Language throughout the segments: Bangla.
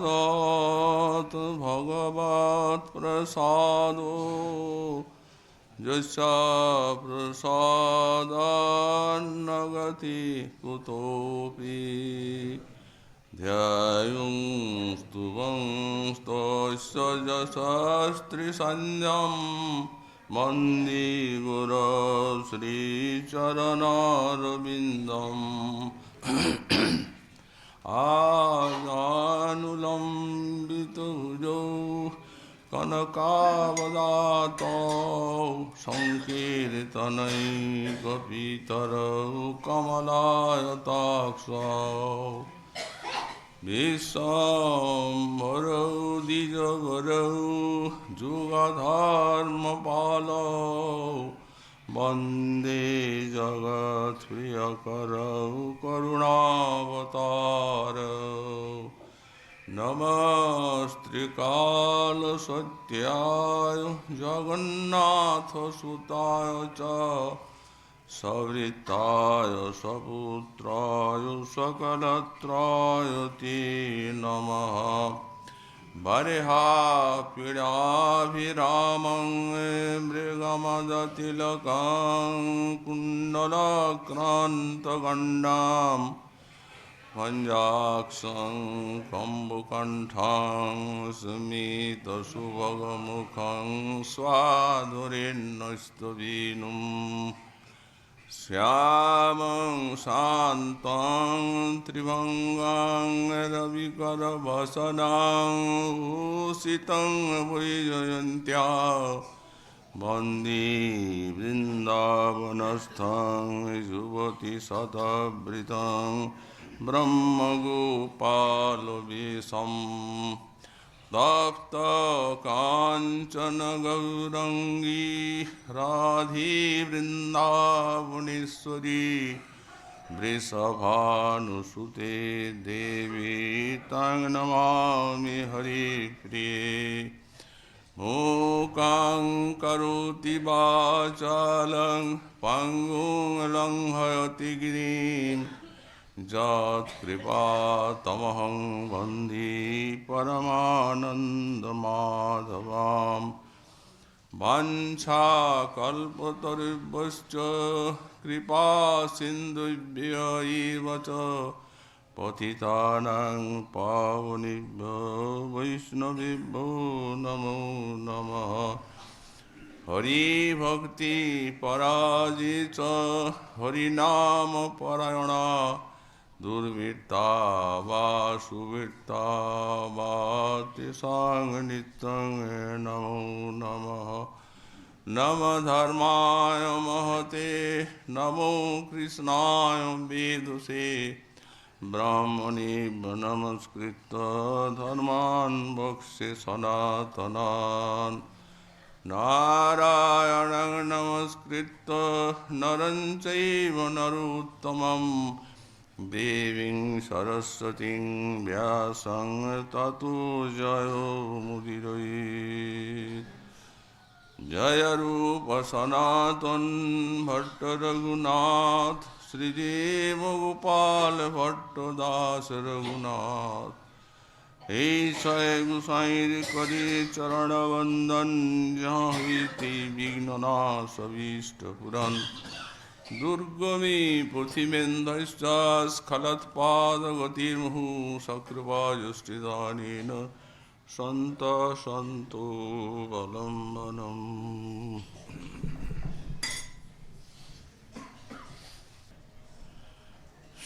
दत् भगवत्प्रसादो यस्य प्रसादान्न गति कुतोऽपि ध्यायुं स्तुवंस्तस्य यशस्त्रिसंज्ञं वन्दे गुरो श्रीचरणारविन्दम् आजानुलम्बितभुजौ कनकावदातौ संकीर्तनैकपितरौ कमलायताक्षौ विश्वम्भरौ द्विजगुरौ जुगधर्मपालौ वन्दे जगत्प्रियकरौ करुणावतारौ नमस्त्रिकालसत्याय जगन्नाथसुताय च सवृत्ताय सपुत्राय सकलत्राय ते नमः बर्हापीडाभिरामं मृगमदतिलकं कुण्डलक्रान्तगण्डां पञ्जाक्षं कम्बुकण्ठं स्मितसुभगमुखं स्वाधुरेण्यस्तवीनुम् श्यामं शान्तं त्रिभङ्गं रविकरवसनं भूषितं वैजयन्त्या वन्दे वृन्दावनस्थं युवतिशतवृतं ब्रह्मगोपालवेशम् तप्त काञ्चन गौरङ्गी राधे वृन्दावनेश्वरी वृषभानुसुते देवी तं नमामि हरिप्रिये मूकं करोति वाचालं पङ्गुं लङ्घयति गिरिं यत्कृपातमहं वन्दे परमानन्दमाधवां वाञ्छाकल्पतरुभ्यश्च कृपासिन्धुभ्य एव च पतितानां पावनेभ्यो वैष्णवेभ्यो नमो नमः हरिभक्ति पराजे च हरिनामपरायणा दुर्वृत्ता वा सुवृत्ता वा तेषां नित्यं नमो नमः नमः धर्माय महते नमो कृष्णाय वेदसे ब्राह्मणे नमस्कृत्य धर्मान् वक्ष्ये सनातनान् नारायणं नमस्कृत्य नरं चैव नरोत्तमं देवीं सरस्वतीं व्यासं ततो जयो मुदीरयेत् जय रूप सनातन भट्ट रघुनाथ श्रीदेव गोपाल भट्ट दास रघुनाथ ऐसय गुसाईर करे चरण वंदन जहाँ हुई विघ्ननाश अभीष्ट पुरन दुर्गमे पृथिवेन्द्रश्च स्खलत्पादगतिर्मुहुः सकृपाजुष्टिदानेन सन्त सन्तो बलम्बनम्।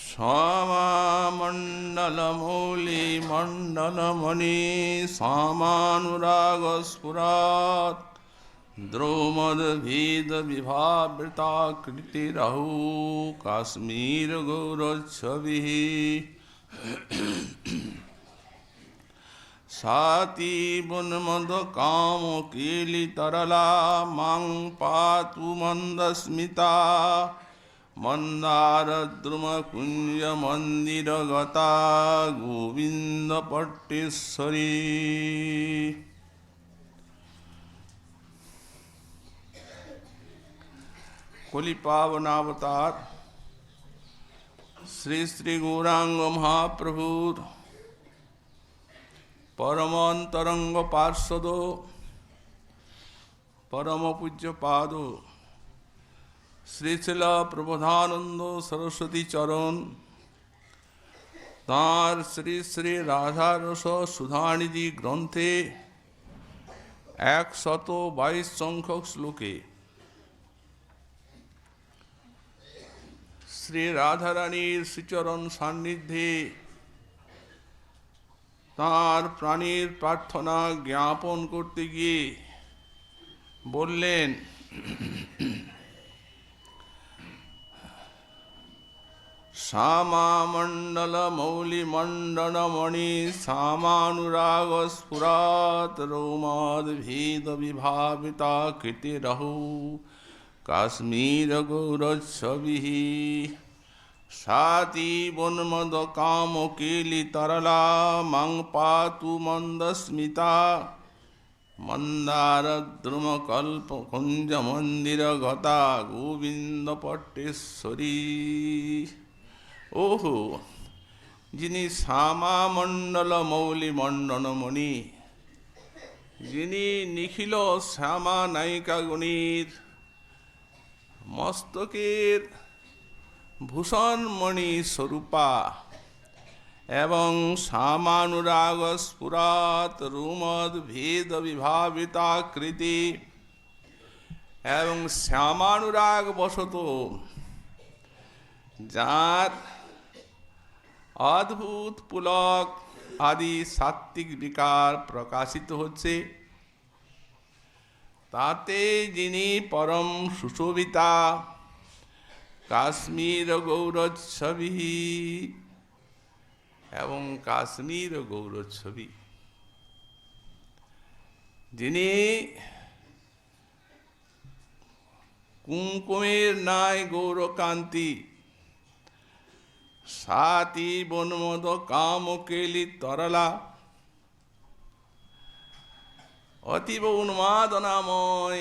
श्यामामण्डलमौलिमण्डलमणि सामानुरागस्फुरात् द्रौमदभेदविभावृताकृतिरहो काश्मीरगौरच्छविः सातीवन्मदकामकेलितरला मां पातु मन्दस्मिता मन्दारद्रुमकुञ्जमन्दिरगता गोविन्दपट्टेश्वरी। कलि पावनावतार श्री श्री गौरांग महाप्रभु परमान्तरंग पार्षद परम पूज्य पाद श्री शिल प्रबोधानंद सरस्वती चरण तार श्री श्री राधारस सुधानिधि ग्रंथे 122 संख्यक श्लोके श्री राधारानीर श्रीचरण सान्निध्ये तार प्राणीर प्रार्थना ज्ञापन करते गिये बोलें श्यामा मंडल मौली मंडन मणि श्यामानुराग स्फुरात रोमाद भेद विभाविता कृति रहु काश्मीर गौरच्छवि साति वनमद काम केली तरला मांग पातु मंदस्मिता मंदार द्रुम कल्प कुंज मंदिर गता गोविंद पट्टेश्वरी। ओहो जिनी श्यामा मंडल मौली मंडन मणि जिनी निखिल श्यामा नायिका गणिर मस्तकेर भूषण मणि स्वरूपा एवं श्यामानुराग स्फुरात रुमद भेद विभाविता कृति एवं श्यामानुराग बशत जार अद्भुत पुलक आदि सात्विक विकार प्रकाशित होच्छे ताते जिनी परम सुशोभिता काश्मीर गौरच्छवि एवं काश्मीर गौरच्छवि जिनी कुंकुमेर नाय गौरकांति साति बनमद काम केली तरला अतीब उन्मादनामय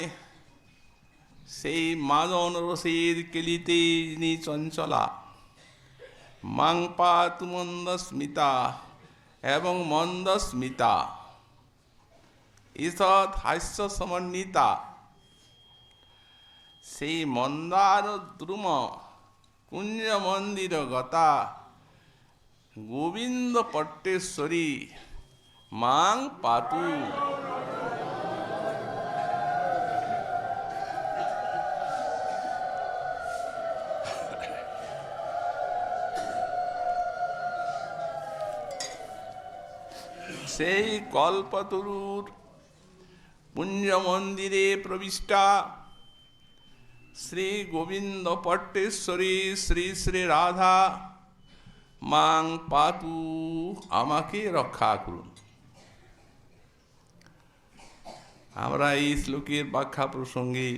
সেই মাদন রসের কেলিতে যিনি চঞ্চলা মাং পাতু মন্দস্মিতা এবং মন্দস্মিতা ঈষৎ হাস্য সমন্বিতা সেই মন্দার দ্রুম কুঞ্জ মন্দির গতা গোবিন্দ পট্টেশ্বরী মাং পাতু। সেই কল্পতরুর পুঞ্জ মন্দিরে প্রবিষ্টা শ্রী গোবিন্দ পট্টেশ্বরী শ্রী শ্রী রাধা মাং পাতু আমাকে রক্ষা করুন। আমরা এই শ্লোকের ব্যাখ্যা প্রসঙ্গে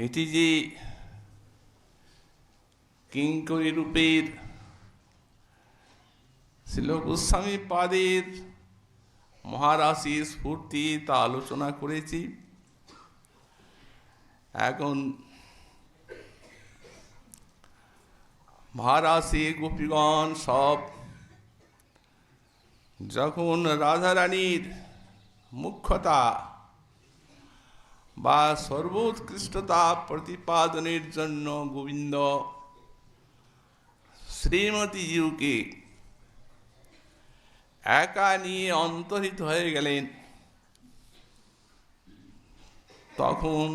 এটি যে কিঙ্করী রূপের শিল গোস্বামী পাদের মহারাশি স্ফূর্তি তা আলোচনা করেছি। এখন মহারাশি গোপীগণ সব যখন রাধারানীর মুখ্যতা বা সর্বোৎকৃষ্টতা প্রতিপাদনের জন্য গোবিন্দ শ্রীমতীজিকে একা নিয়ে অন্তর্হিত হয়ে গেলেন তখন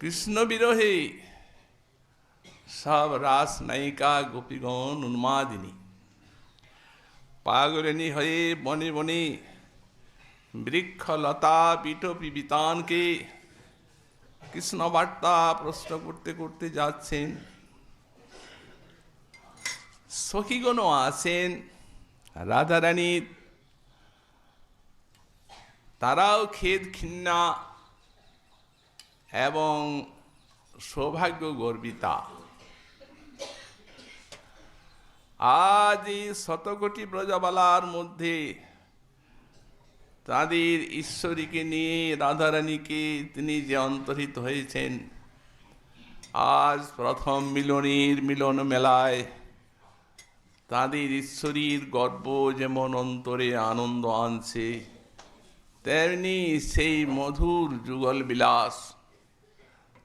কৃষ্ণ বিরহে সব রাস নায়িকা গোপীগণ উন্মাদিনী পাগলিনী হয়ে বনে বনে বৃক্ষ লতা পিঠপি বিতানকে কৃষ্ণ বার্তা প্রশ্ন করতে করতে যাচ্ছেন। সখীগণও আছেন রাধারানী, তারাও খেদ খিন্না এবং সৌভাগ্য গর্বিতা। আজ এই শতকোটি ব্রজবালার মধ্যে তাদের ঈশ্বরীকে নিয়ে রাধারানীকে তিনি যে অন্তর্হিত হয়েছেন, আজ প্রথম মিলনের মিলন মেলায় তাদের ঈশ্বরীর গর্ব যেমন অন্তরে আনন্দ আনছে, তেমনি সেই মধুর যুগল বিলাস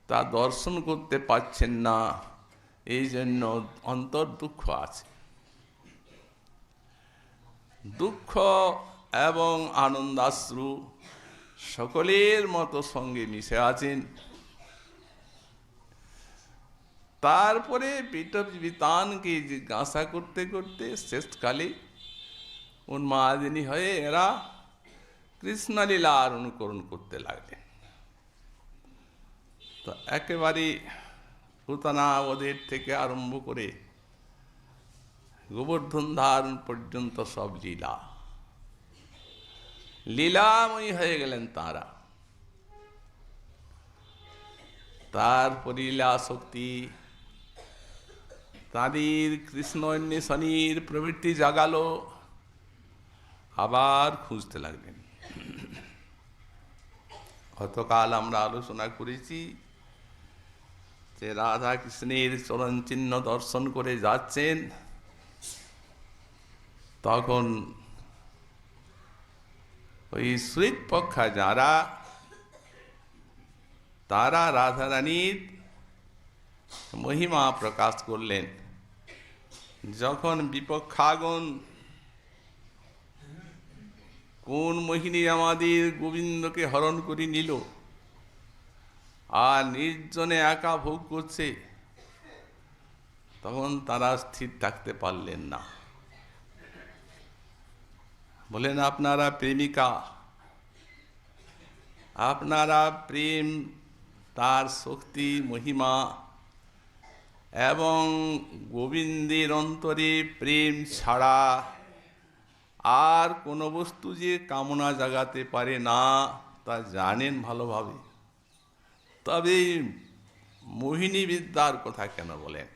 তা দর্শন করতে পাচ্ছেন না, এই জন্য অন্তর দুঃখ আছে। দুঃখ এবং আনন্দাশ্রু সকলের মতো সঙ্গে মিশে আছেন। তারপরে বিতানকে জিজ্ঞাসা করতে করতে শেষকালে উন্মাদিনী হয়ে এরা কৃষ্ণলীলার অনুকরণ করতে লাগলেন। তো একেবারে পুতনা ওদের থেকে আরম্ভ করে গোবর্ধন ধারণ পর্যন্ত সব লীলা, লীলাময়ী হয়ে গেলেন তারা। তারপর লীলা শক্তি তাদের কৃষ্ণ অন্বেষণীর প্রবৃত্তি জাগালো, আবার খুঁজতে লাগলেন। গতকাল আমরা আলোচনা করেছি যে রাধা কৃষ্ণের চরণ চিহ্ন দর্শন করে যাচ্ছেন, তখন ওই শ্রীপক্ষা যারা, তারা রাধারানীর মহিমা প্রকাশ করলেন। যখন বিপক্ষাগণ কোন মোহিনী আমাদের গোবিন্দকে হরণ করে নিল আর নির্জনে একা ভোগ করছে, তখন তারা স্থির থাকতে পারলেন না। বলেন, আপনারা প্রেমিকা, আপনারা প্রেম, তার শক্তি মহিমা এবং গোবিন্দের অন্তরে প্রেম ছাড়া আর কোনো বস্তু যে কামনা জাগাতে পারে না তা জানেন ভালোভাবে। তবে মোহিনী বিদ্যার কথা কেন বলেন?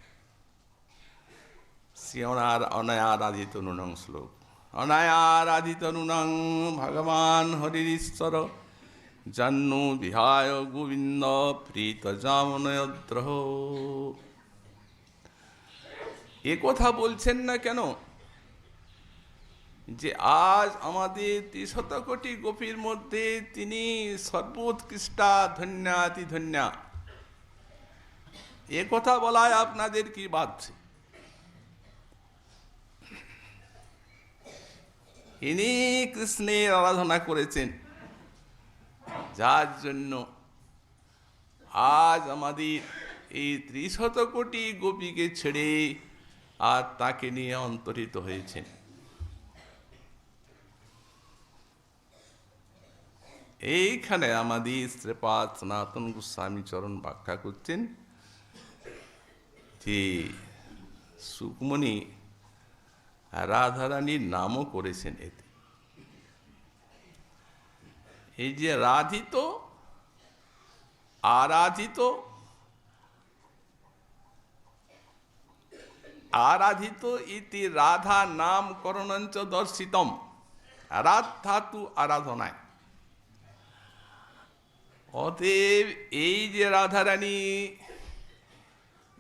শ্রীঅনার অনায়ারাধিত নুনং শ্লোক, অনায়ারাধিত নুনং ভগবান হরিশ্বর জন্নু বিহায় গোবিন্দ প্রীত জামনয়দ্রহ। এ কথা বলছেন না কেন? যে আজ আমাদের ৩০ কোটি গোপীর মধ্যে তিনি সর্বোৎকৃষ্টা ধন্যাতি ধন্যা, এ কথা বলায় আপনাদের কি বাধছে? ইনি কৃষ্ণের আরাধনা করেছেন, যার জন্য আজ আমাদের এই ৩০ কোটি গোপীকে ছেড়ে আর তাকে নিয়ে অন্তরিত হয়েছেন। এইখানে আমাদের শ্রীপাদ সনাতন গোস্বামী চরণ ব্যাখ্যা করছেন যে সুকমণি রাধারানীর নামও করেছেন এতে। এই যে রাধিত, আরাধিত, আরাধিত ইতি রাধা নাম করণঞ্চ দর্শিতম, রাধাতু আরাধনায়। অতএব এই যে রাধারানী,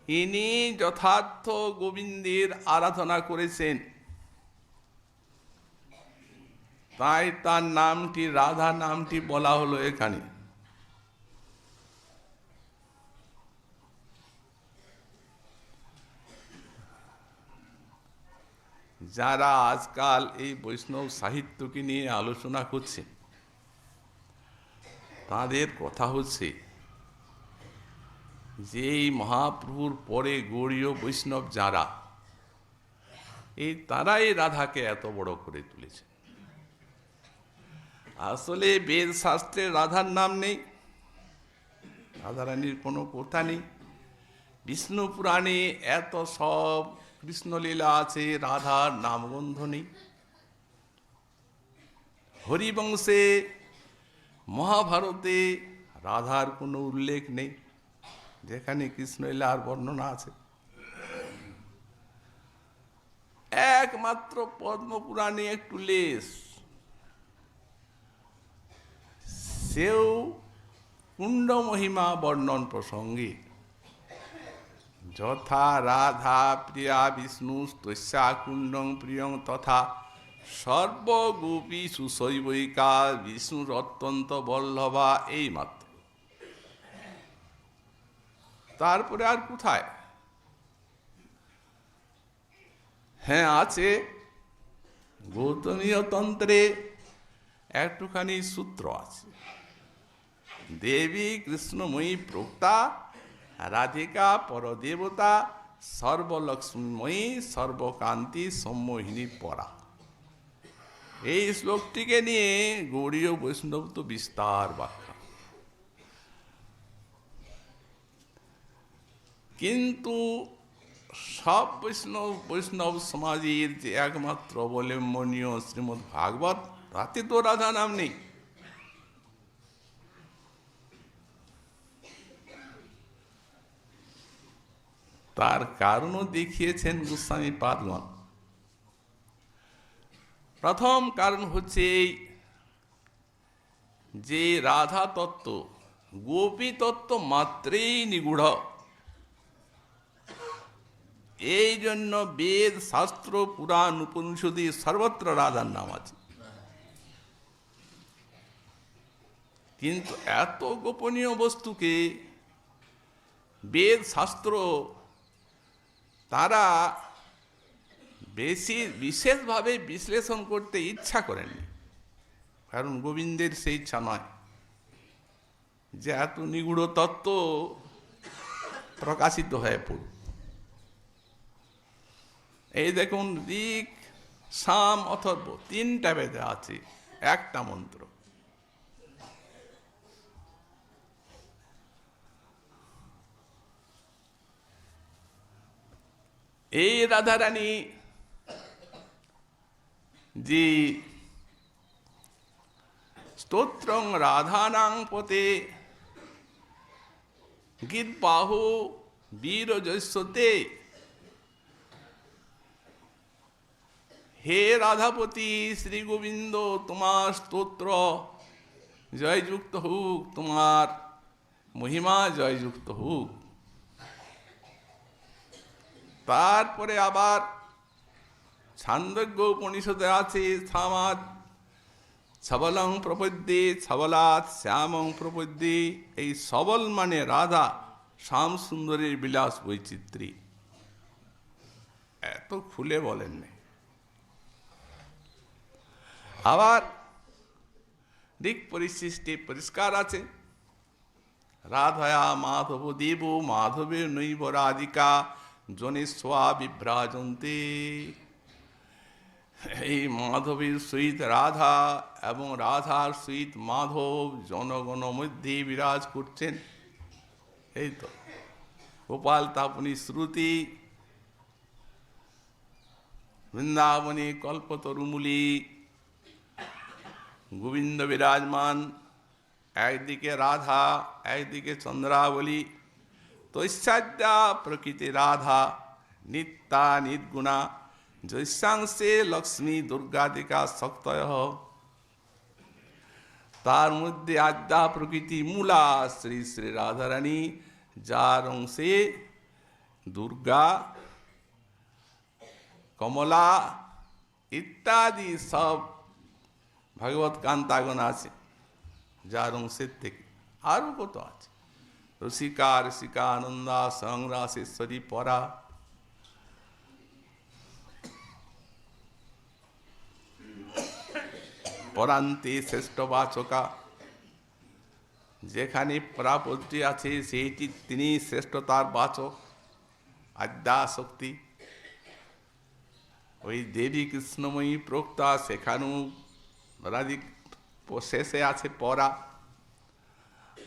ইনি যথার্থ গোবিন্দের আরাধনা করেছেন, তাই তার নামটি, রাধা নামটি বলা হলো এখানে। যারা আজকাল এই বৈষ্ণব সাহিত্যকে নিয়ে আলোচনা করছে, তাদের কথা হচ্ছে যে এই মহাপ্রভুর পরে গৌড়ীয় বৈষ্ণব যারা, তারাই রাধাকে এত বড় করে তুলেছে। আসলে বেদ শাস্ত্রে রাধার নাম নেই, রাধারানীর কোনো কথা নেই। বিষ্ণু পুরাণে এত সব কৃষ্ণলীলা আছে, রাধার নামগন্ধ নেই। হরিবংশে, মহাভারতে রাধার কোনো উল্লেখ নেই, যেখানে কৃষ্ণলীলার বর্ণনা আছে। একমাত্র পদ্মপুরাণে একটু লেশ, সেও কুণ্ড মহিমা বর্ণন প্রসঙ্গে যথা রাধা প্রিয়া বিষ্ণু তস্যা কুণ্ডং প্রিয়ং তথা সর্বগোপী সুশৈবৈকা বিষ্ণুর অত্যন্ত বল্লভা, এই মাত্র। তারপরে আর কোথায়? হ্যাঁ আছে, গৌতমীয় তন্ত্রে একটুখানি সূত্র আছে, দেবী কৃষ্ণময়ী প্রোক্তা রাধিকা পরদেবতা সর্বলক্ষ্মীময়ী সর্বকান্তি সম্মোহিনী পরা। এই শ্লোকটিকে নিয়ে গৌড়ীয় বৈষ্ণব তো বিস্তার ব্যাখ্যা, কিন্তু সব বৈষ্ণব সমাজের যে একমাত্র অবলম্বনীয় শ্রীমদ্ ভাগবত, তাতে তো রাধা নাম নেই। তার কারণও দেখিয়েছেন গোস্বামী পাদগণ। প্রথম কারণ হচ্ছে যে রাধা তত্ত্ব গোপী তত্ত্ব মাত্রেই নিগূঢ়, এই জন্য বেদ শাস্ত্র পুরাণ উপনিষদে সর্বত্র রাধার নাম আছে। কিন্তু এত গোপনীয় বস্তুকে বেদ শাস্ত্র তারা বিশেষভাবে বিশ্লেষণ করতে ইচ্ছা করেননি, কারণ গোবিন্দের সেই ইচ্ছা নয় যে এত নিগূঢ় তত্ত্ব প্রকাশিত হয়ে পড়ুক। এই দেখুন, ঋক সাম অথর্ব তিনটা বেদে আছে একটা মন্ত্র। এই রাধারানী যে স্তোত্রং রাধানাং পতে গীত বাহু বীর জৈস্যতে, হে রাধাপতি শ্রী গোবিন্দ তোমার স্তোত্র জয়যুক্ত হোক, তোমার মহিমা জয়যুক্ত হোক। তারপরে আবার ছান্দোগ্য উপনিষদে আছে সামাদ সবলং প্রপদ্যে সবলাৎ শ্যামং প্রপদ্যে, এই সবল মানে রাধা, শ্যাম সুন্দরীর বিলাস বৈচিত্র্যী। এত খুলে বলেননি। আবার দিক পরিশিষ্টে পরিষ্কার আছে, রাধয়া মাধব দেব মাধবে নৈব রাধিকা জনে স্বা বিভ্রাজন্তে। এই মাধবের সহিত রাধা এবং রাধার সহিত মাধব জনগণ মধ্যে বিরাজ করছেন। এই তো গোপাল তাপনি শ্রুতি, বৃন্দাবনে কল্পতরুমূলি গোবিন্দ বিরাজমান, একদিকে রাধা একদিকে চন্দ্রাবলী। তৈশ্চাদ্যা প্রকৃতি রাধা নিত্যা নির্গুণা জৈসাংশে লক্ষ্মী দুর্গাদিকা শক্তয়। তার মধ্যে আদ্যা প্রকৃতি মূলা শ্রী শ্রী রাধারানী, যার অংশে দুর্গা কমলা ইত্যাদি সব ভগবত কান্তাগণ আছে, যার অংশের থেকে আরও কত আছে, রসিকা রসিকা আনন্দা সংরাসেশ্বরী পরা। পরান্তে শ্রেষ্ঠ বাচকা, যেখানে পরাপত্তি আছে সেইটি তিনি শ্রেষ্ঠতার বাচক। আদ্যা শক্তি, ওই দেবী কৃষ্ণময়ী প্রোক্তা, সেখানেও রাধিক শেষে আছে পরা।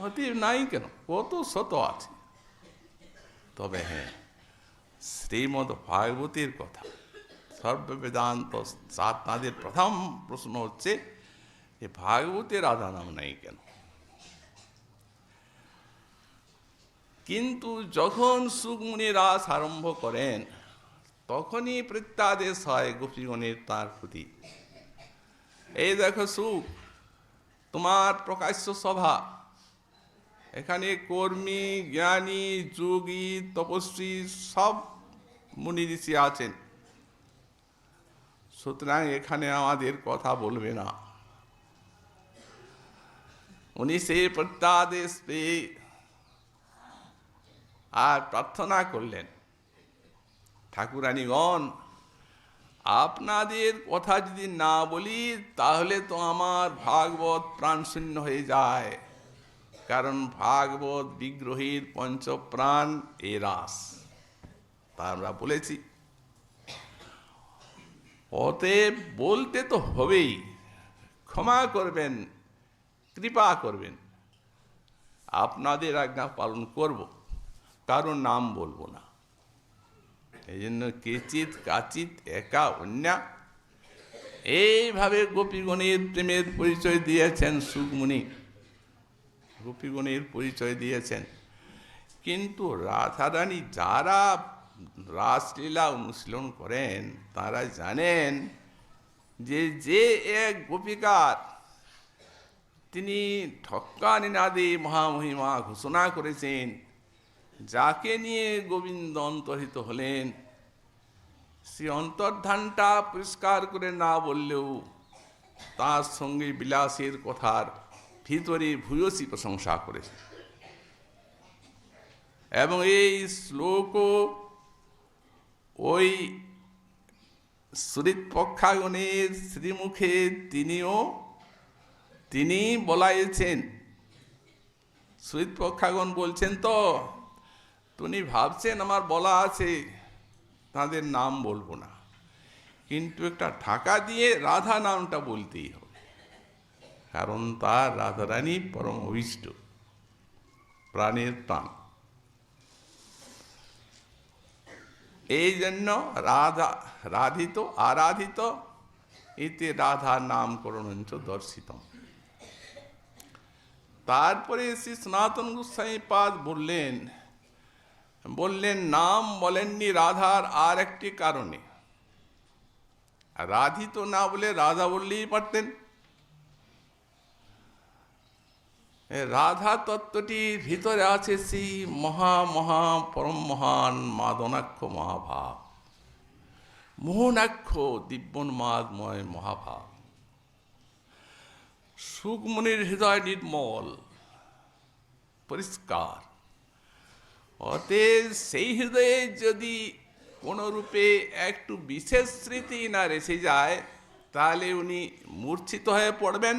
অতএব নাই কেন, কত শত আছে। তবে হ্যাঁ, শ্রীমদ্ ভাগবতের কথা, সর্ববেদান্ত তাদের প্রথম প্রশ্ন হচ্ছে যে ভাগবতের রাধা নাম নাই কেন। কিন্তু যখন সুকমুনি রাস আরম্ভ করেন, তখনই প্রত্যাদেশ হয় গোপীগণের তার প্রতি। এই দেখো সুখ, তোমার প্রকাশ্য সভা, এখানে কর্মী, জ্ঞানী, যোগী, তপস্বী সব মুনি ঋষি আছেন। সুতরাং এখানে আমাদের কথা বলবে না। উনি সেই প্রত্যাদেশ পেয়ে আর প্রার্থনা করলেন, ঠাকুরানীগণ, আপনাদের কথা যদি না বলি তাহলে তো আমার ভাগবত প্রাণশূন্য হয়ে যায়, কারণ ভাগবত বিগ্রহীর পঞ্চপ্রাণ এ রাস, তা আমরা বলেছি। অতএব বলতে তো হবেই, ক্ষমা করবেন, কৃপা করবেন, আপনাদের আজ্ঞা পালন করব, কারণ নাম বলবো না। এই জন্য কেচিত কাচিত একা অন্যা, এইভাবে গোপীগণের প্রেমের পরিচয় দিয়েছেন সুকমুনি, গোপীগণের পরিচয় দিয়েছেন। কিন্তু রাধারানী যারা রাসলীলা অনুশীলন করেন তারা জানেন যে যে এক গোপিকার তিনি ঠক্কা নিনাদে মহামহিমা ঘোষণা করেছেন, যাকে নিয়ে গোবিন্দ অন্তর্হিত হলেন, সে অন্তর্ধানটা পরিষ্কার করে না বললেও তার সঙ্গে বিলাসের কথার ভিতরে ভূয়সী প্রশংসা করেছে। এবং এই শ্লোকও ওই সুরিত পক্ষাগণের শ্রীমুখে তিনি বলাইছেন। সুরিত পক্ষাগণ বলছেন, তো তুমি ভাবছেন আমার বলা আছে, তাদের নাম বলবো না, কিন্তু একটা ঢাকা দিয়ে রাধা নামটা বলতেই হবে, কারণ তার রাধারানী পরম অভীষ্ট, প্রাণের প্রাণ। এই জন্য রাধা রাধিত আরাধিত এতে রাধা নামকরণ দর্শিত। তারপরে শ্রী সনাতন গোস্বামী পাদ বললেন নাম বলেননি রাধার আর একটি কারণে। রাধিত না বলে রাধা বললেই পারতেন। রাধা তত্ত্বটির ভিতরে আছে সেই মহা পরম মহান মাদনাক্ষ মহাভাব, মোহনাক্ষ দিব্যন্মাদময় মহাভাব। সুকমুনির হৃদয় নির্মল পরিষ্কার, অতএব সেই হৃদয়ে যদি কোন রূপে একটু বিশেষ স্মৃতি না রেসে যায়, তাহলে উনি মূর্ছিত হয়ে পড়বেন।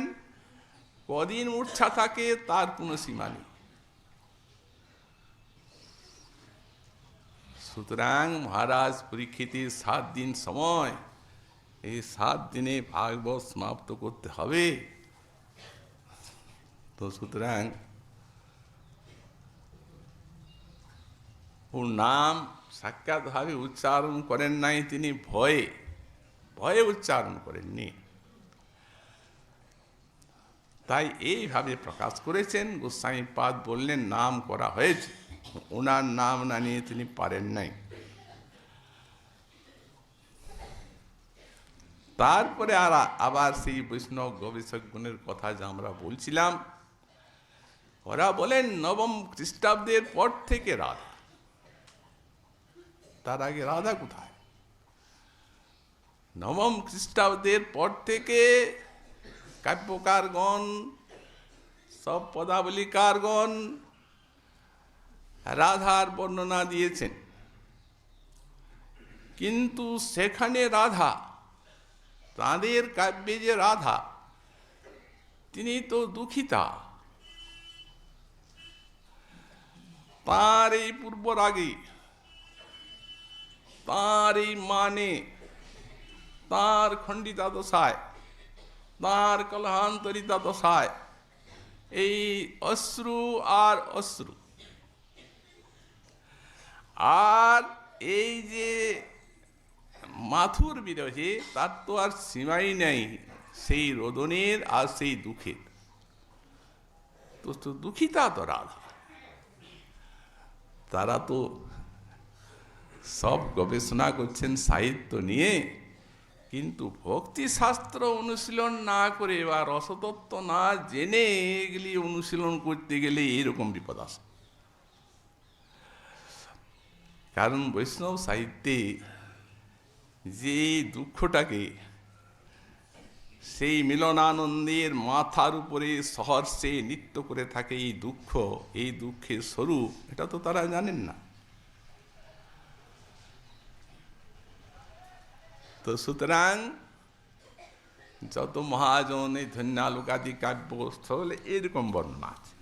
কদিন মূর্ছা থাকে তার কোনো সীমা নেই। সুতরাং মহারাজ পরীক্ষিতের 7 দিন সময়, এই 7 দিনে ভাগবত সমাপ্ত করতে হবে। তো সুতরাং ওর নাম সাক্ষাৎভাবে উচ্চারণ করেন নাই, তিনি ভয়ে উচ্চারণ করেননি। তাই এইভাবে প্রকাশ করেছেন। গোস্বামী পাদ বললেন নাম করা হয়েছে, ওনার নাম না নিয়ে তিনি পারেন নাই। তারপরে আবার সেই বৈষ্ণব গবেষকগণের কথা যা আমরা বলছিলাম, ওরা বলেন নবম খ্রিস্টাব্দের পর থেকে রাধা। তার আগে রাধা কোথায়? নবম খ্রিস্টাব্দের পর থেকে কাব্যকারগণ, সব পদাবলিকারগণ রাধার বর্ণনা দিয়েছেন, কিন্তু সেখানে রাধা, তাঁদের কাব্যে যে রাধা, তিনি তো দুঃখিতা। তাঁর এই পূর্বরাগে, তাঁর এই মানে, তাঁর খণ্ডিতা দশায়, তাঁর কলহান্তরিতা দশায় এই অশ্রু আর অশ্রু, আর এই যে মাথুর বিরহে, তার তো আর সীমাই নেই, সেই রোদনের আর সেই দুঃখের। তো দুঃখিতা তো রাধা। তারা তো সব গবেষণা করছেন সাহিত্য নিয়ে, কিন্তু ভক্তি শাস্ত্র অনুশীলন না করে বা রসতত্ত্ব না জেনে এগুলি অনুশীলন করতে গেলে এইরকম বিপদ আসে। কারণ বৈষ্ণব সাহিত্যে যে দুঃখটাকে সেই মিলনানন্দের মাথার উপরে সহর্ষে নৃত্য করে থাকে, এই দুঃখের স্বরূপ এটা তো তারা জানেন না। তো সুতরাং যত মহাজন এই ধন্যালোকাদি কাব্যস্থলে এরকম বর্ণনা আছে।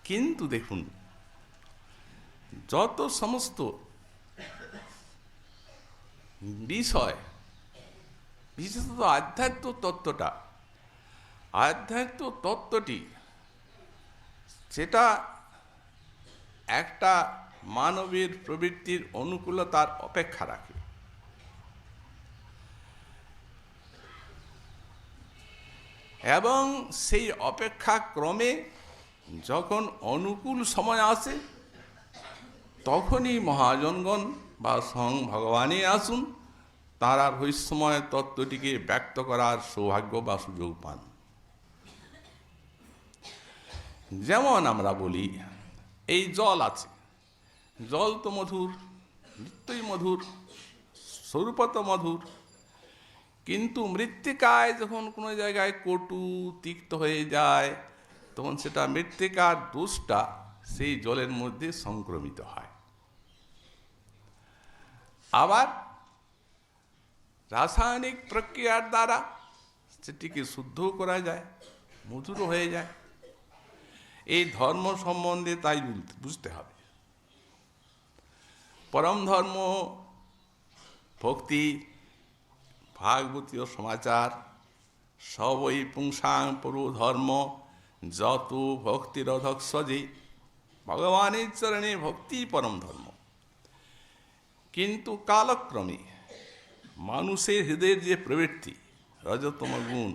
কিন্তু দেখুন, যত সমস্ত বিষয়, বিশেষত আধ্যাত্ম তত্ত্বটি সেটা একটা মানবের প্রবৃত্তির অনুকূলতার অপেক্ষা রাখে। এবং সেই অপেক্ষা ক্রমে যখন অনুকূল সময় আসে তখনই মহাজনগণ বা স্বয়ং ভগবানই আসুন, তারা রহস্যময় তত্ত্বটিকে ব্যক্ত করার সৌভাগ্য বা সুযোগ পান। যেমন আমরা বলি এই জল আছে, জল তো মধুর, নিত্যই মধুর, স্বরূপত মধুর, কিন্তু মৃত্তিকায় যখন কোনো জায়গায় কটু তিক্ত হয়ে যায় তখন সেটা মৃত্তিকার দোষটা সেই জলের মধ্যে সংক্রমিত হয়। আবার রাসায়নিক প্রক্রিয়ার দ্বারা সেটিকে শুদ্ধ করা যায়, মধুর হয়ে যায়। এই ধর্ম সম্বন্ধে তাই বুঝতে হবে। পরম ধর্ম, ভক্তি, ভাগবতীয় সমাচার, সবই পুংসাং পরো ধর্ম যত ভক্তিরধক সজে, ভগবানের চরণে ভক্তি পরম ধর্ম। কিন্তু কালক্রমে মানুষের হৃদয়ের যে প্রবৃত্তি রজতম গুণ,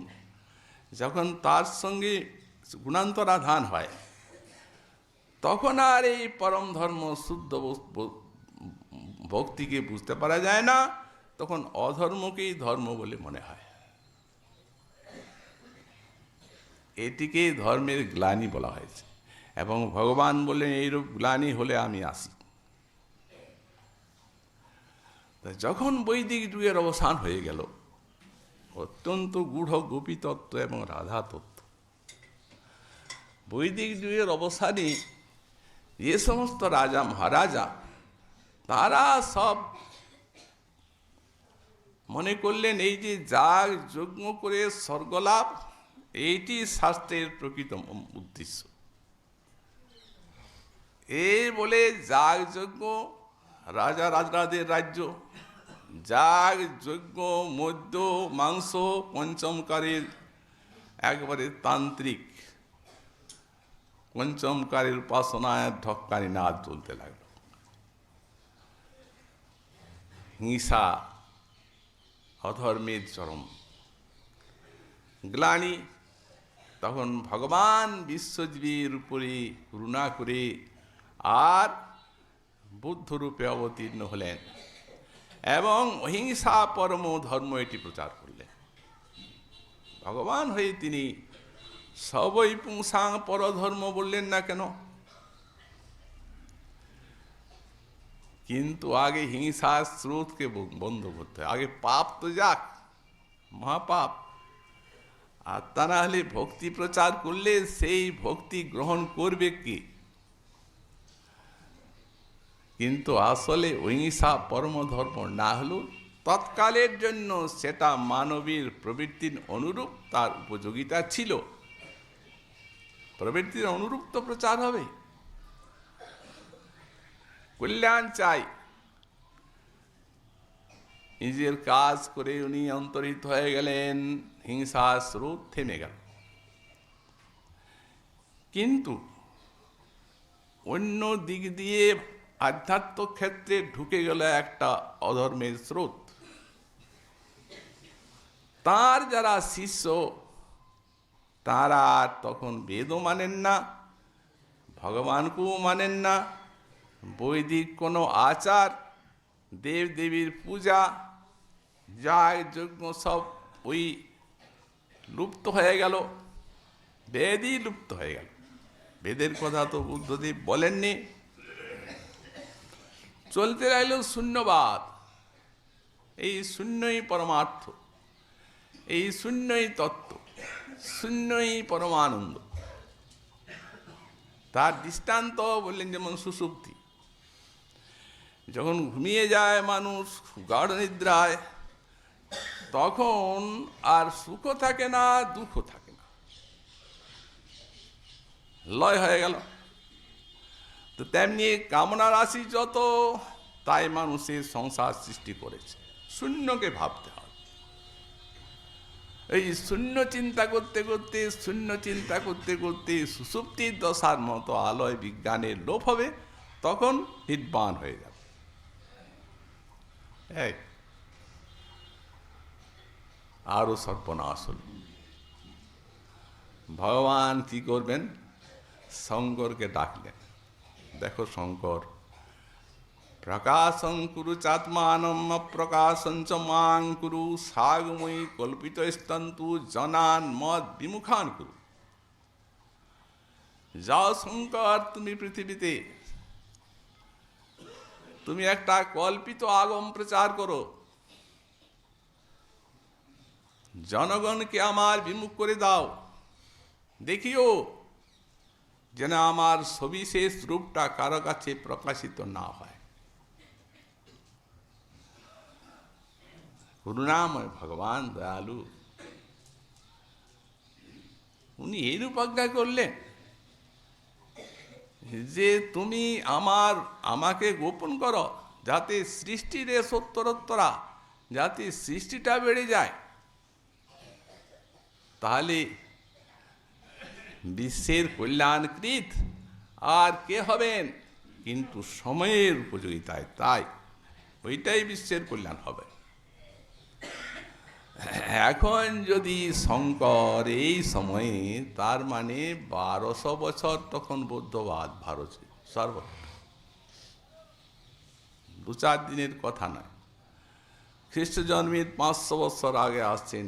যখন তার সঙ্গে গুণান্তরাধান হয় তখন আর এই পরম ধর্ম শুদ্ধ ভক্তিকে বুঝতে পারা যায় না, তখন অধর্মকেই ধর্ম বলে মনে হয়। এটিকে ধর্মের গ্লানি বলা হয়েছে এবং ভগবান বললেন এইরূপ গ্লানি হলে আমি আসি। যখন বৈদিক যুগের অবসান হয়ে গেল, অত্যন্ত গূঢ় গোপী তত্ত্ব এবং রাধা তত্ত্ব, বৈদিক যুগের অবসানে যে সমস্ত রাজা মহারাজা তারা সব মনে করলেন এই যে যাগ যজ্ঞ করে স্বর্গলাভ, এইটি শাস্ত্রের প্রকৃত উদ্দেশ্য। এই বলে যাগ যজ্ঞ, রাজা রাজরাজের রাজ্য, যাগ যজ্ঞ মধ্য মাংস পঞ্চমকারের একবারে তান্ত্রিক পঞ্চমকারের উপাসনায় ঢক্কানি নাচ চলতে লাগল। হিংসা, অধর্মের চরম গ্লানি। তখন ভগবান বিশ্বজীবের উপরে করুণা করে আর বুদ্ধরূপে অবতীর্ণ হলেন এবং অহিংসা পরম ধর্ম এটি প্রচার করলেন। ভগবান হয়ে তিনি সবই পুংসাং পরধর্ম বললেন না কেন? কিন্তু আগে হিংসার স্রোতকে বন্ধ করতে হয়। আগে পাপ তো যাক, মহাপাপ, আর তা না হলে ভক্তি প্রচার করলে সেই ভক্তি গ্রহণ করবে কে? কিন্তু আসলে অহিংসা পরম ধর্ম না হলেও তৎকালের জন্য সেটা মানবীর প্রবৃত্তির অনুরূপ তার উপযোগিতা ছিল। প্রবৃত্তির অনুরূপ তো প্রচার হবে। কল্যাণ চাই, নিজের কাজ করে উনি অন্তরিত হয়ে গেলেন, হিংসা স্রোত থেমে গেল। কিন্তু অন্য দিক দিয়ে আধ্যাত্ম ক্ষেত্রে ঢুকে গেল একটা অধর্মের স্রোত। তার যারা শিষ্য তারা তখন বেদও মানেন না, ভগবানকেও মানেন না, বৈদিক কোনো আচার দেব দেবীর পূজা যাগ যজ্ঞ সব ওই লুপ্ত হয়ে গেল, বেদই লুপ্ত হয়ে গেল। বেদের কথা তো বুদ্ধদেব বলেননি। চলতে রইল শূন্যবাদ। এই শূন্যই পরমার্থ, এই শূন্যই তত্ত্ব, শূন্যই পরমানন্দ। তার দৃষ্টান্ত বললেন যেমন সুষুপ্তি। যখন ঘুমিয়ে যায় মানুষ গাঢ় নিদ্রায়, তখন আর সুখ থাকে না, দুঃখ থাকে না, লয় হয়ে গেল। তো তেমনি কামনা রাশি যত, তাই মানুষের সংসার সৃষ্টি করেছে। শূন্যকে ভাবতে হবে। এই শূন্য চিন্তা করতে করতে, শূন্য চিন্তা করতে করতে সুষুপ্তির দশার মতো আলয় বিজ্ঞানের লোপ হবে, তখন নির্বাণ হয়ে যাবে। আরো সর্বনাশ হল। ভগবান কি করবেন? শঙ্করকে ডাকলেন। দেখো শঙ্কর, প্রকাশং কুরু চাত্মানম অপ্রকাশং চ মাং কুরু সাগময়ী কল্পিত স্তন্তু জনান মদ বিমুখান কুরু। যাও শঙ্কর, তুমি পৃথিবীতে তুমি একটা কল্পিত আগম প্রচার করো, জনগণকে আমার বিমুখ করে দাও। দেখিও যেন আমার সবিশেষ রূপটা কারো কাছে প্রকাশিত না হয়। করুণাময় ভগবান দয়ালু, উনি এইরূপ আজ্ঞা করলেন যে তুমি আমাকে গোপন করো, যাতে সৃষ্টির সত্তরোত্তরা, যাতে সৃষ্টিটা বেড়ে যায়। তাহলে বিশ্বের কল্যাণকৃত আর কে হবেন? কিন্তু সময়ের উপযোগিতায়, তাই ওইটাই বিশ্বের কল্যাণ হবে। এখন যদি শঙ্কর এই সময়ে, তার মানে 1200 বছর তখন বৌদ্ধবাদ ভারতে সর্বত্র, 2-4 দিনের কথা নয়। খ্রিস্ট জন্মের 500 বছর আগে আসছেন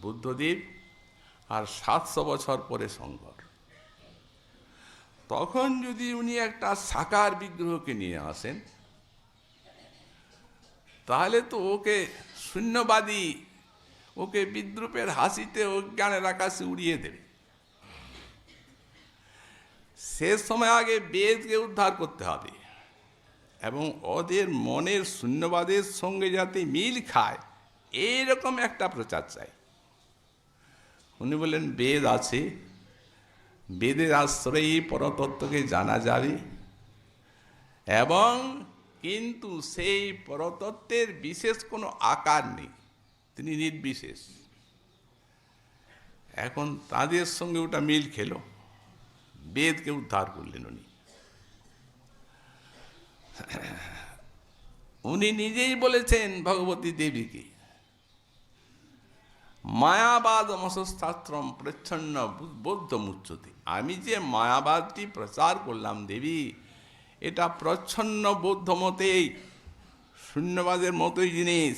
বুদ্ধদেব, আর 700 বছর পরে শঙ্কর। তখন যদি উনি একটা সাকার বিগ্রহকে নিয়ে আসেন, তাহলে তো ওকে শূন্যবাদী, ওকে বিদ্রুপের হাসিতে অজ্ঞানের আকাশে উড়িয়ে দেবে। শেষ সময় আগে বেদকে উদ্ধার করতে হবে, এবং ওদের মনের শূন্যবাদের সঙ্গে যাতে মিল খায়, এইরকম একটা প্রচার চাই। উনি বললেন বেদ আছে, বেদের আশ্রয়ে পরতত্ত্বকে জানা যাবে, এবং কিন্তু সেই পরতত্ত্বের বিশেষ কোনো আকার নেই, তিনি নির্বিশেষ। এখন তাদের সঙ্গে ওটা মিল খেলো, বেদকে উদ্ধার করলেন উনি। উনি নিজেই বলেছেন ভগবতী দেবীকে, মায়াবাদ মশস্ত্রম প্রচ্ছন্ন বৌদ্ধ মুচ্যতে। আমি যে মায়াবাদটি প্রচার করলাম দেবী, এটা প্রচ্ছন্ন বৌদ্ধ মতেই, শূন্যবাদের মতোই জিনিস।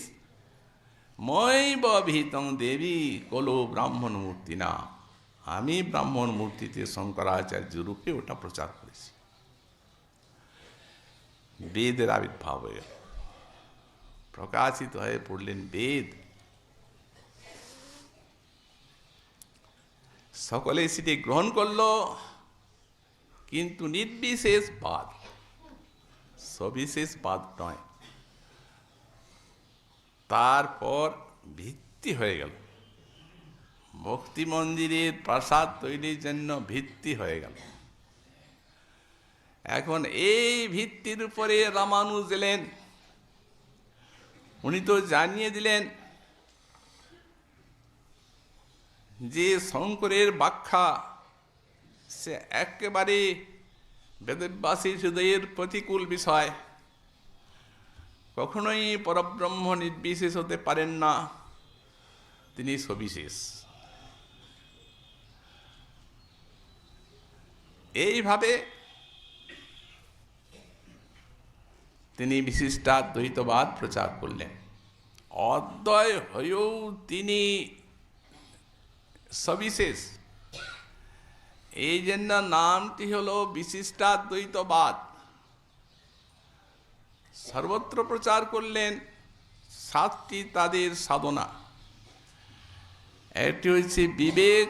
ময়ৈব অভিহিতং দেবী কলো ব্রাহ্মণ মূর্তি না, আমি ব্রাহ্মণ মূর্তিতে শঙ্করাচার্য রূপে ওটা প্রচার করেছি। বেদের আবির্ভাব হয়ে গেল, প্রকাশিত হয়ে পড়লেন বেদ। সকলে সেটি গ্রহণ করল, কিন্তু নির্বিশেষ বাদ, সবিশেষ বাদ নয়। তারপর ভিত্তি হয়ে গেল, ভক্তি মন্দিরের প্রাসাদ তৈরির জন্য ভিত্তি হয়ে গেল। এখন এই ভিত্তির উপরে রামানুজ এলেন। উনি তো জানিয়ে দিলেন যে শঙ্করের ব্যাখ্যা সে একেবারে বেদব্যাসী হৃদয়ের প্রতিকূল বিষয়, কখনোই পরব্রহ্ম নির্বিশেষ হতে পারেন না, তিনি সবিশেষ। এইভাবে তিনি বিশিষ্টাদ্বৈতবাদ প্রচার করলেন। অদ্বয় হয়েও তিনি সবিশেষ, এই জন্য নামটি হল বিশিষ্টাদ্বৈতবাদ। সর্বত্র প্রচার করলেন। 7টি তাদের সাধনা। একটি হচ্ছে বিবেক,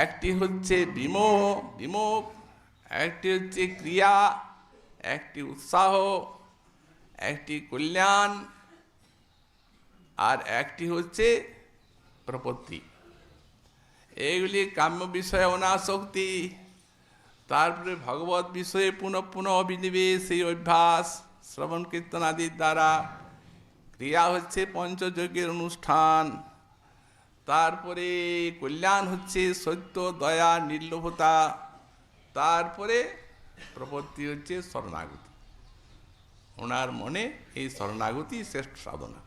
একটি হচ্ছে বিমোহ, একটি হচ্ছে ক্রিয়া, একটি উৎসাহ, একটি কল্যাণ, আর একটি হচ্ছে প্রপত্তি। এইগুলি কাম্য বিষয়ে অনাসক্তি, তারপরে ভগবত বিষয়ে পুনঃ পুনঃ অভিনিবেশ, এই অভ্যাস শ্রবণ কীর্তন আদির দ্বারা। ক্রিয়া হচ্ছে পঞ্চযজ্ঞের অনুষ্ঠান, তারপরে কল্যাণ হচ্ছে সত্য, দয়া, নির্লোভতা, তারপরে প্রপত্তি হচ্ছে শরণাগতি। ওনার মনে এই শরণাগতি শ্রেষ্ঠ সাধনা।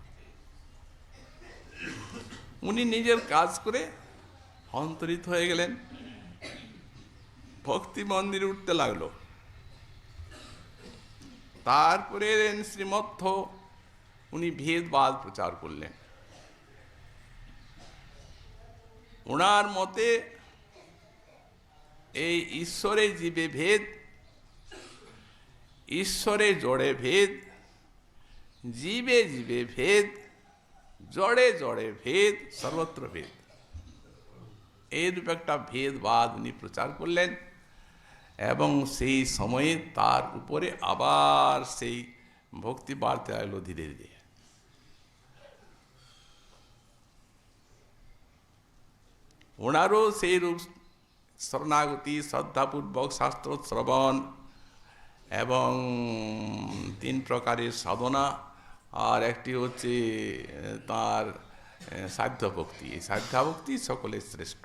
উনি নিজের কাজ করে অন্তরিত হয়ে গেলেন, ভক্তি মন্দিরে উঠতে লাগলো। তারপরে শ্রীমধ্য উনি ভেদবাদ প্রচার করলেন। ওনার মতে এই ঈশ্বরে জীবে ভেদ, ঈশ্বরে জড়ে ভেদ, জীবে জীবে ভেদ, জড়ে জড়ে ভেদ, সর্বত্র ভেদ। এইরূপ একটা ভেদবাদ উনি প্রচার করলেন। এবং সেই সময়ে তার উপরে আবার সেই ভক্তি বাড়তে লাগলো ধীরে ধীরে। ওনারও সেই রূপ শরণাগতি, শ্রদ্ধাপূর্বক শাস্ত্র শ্রবণ এবং 3 প্রকারের সাধনা, আর একটি হচ্ছে তার সাধ্য ভক্তি। এই সাধ্যা ভক্তি সকলের শ্রেষ্ঠ।